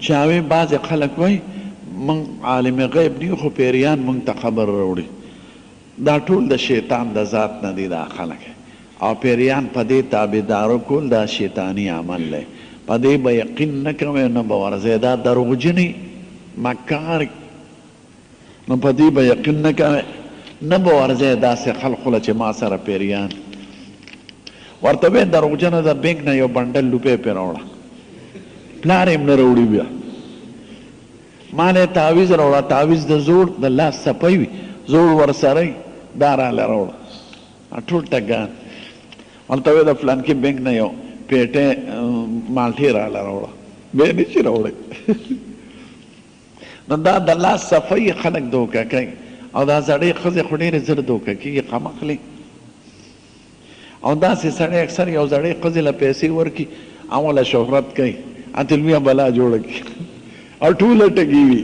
چاوی بعض خلک وای من عالم غیب نیو خو پیریان مونږ ته خبر راوړي دا ټول د شیطان د ذات نه دي دا خلک او پیریان په دې تابعدارو کول دا شیطانی عمل دی په دې به یقین نه کوئ نه به ورځئ دا دروغجنې مکار نو په دې به یقین نه کوئ نه به ورځئ داسې خلقو له چې ما سره پیریان ورته ویې دروغجنه د بینک نه یو بنډل روپۍ پرې راوړه پلار یې نه راوړي بیا ما نه تعویز راوړه تعویز د زوړ د لاس څپی وي زوړ ورسره وي دا راله راوړه ټول ټګان ورته ویې د فلانکي بینک نه یو پیټې مالټې راله راوړه بیا نه شي راوړی نو دا د لاس صفی خلک دوکه کوي او دا زړې ښځې خو ډېرې زر دوکه کېږي قمقلې او داسې سړی اکثر یو زړې ښځې له پیسې ورکړي او له شهرت کوي هلته لویه بلا جوړه کړي او ټوله ټګي وي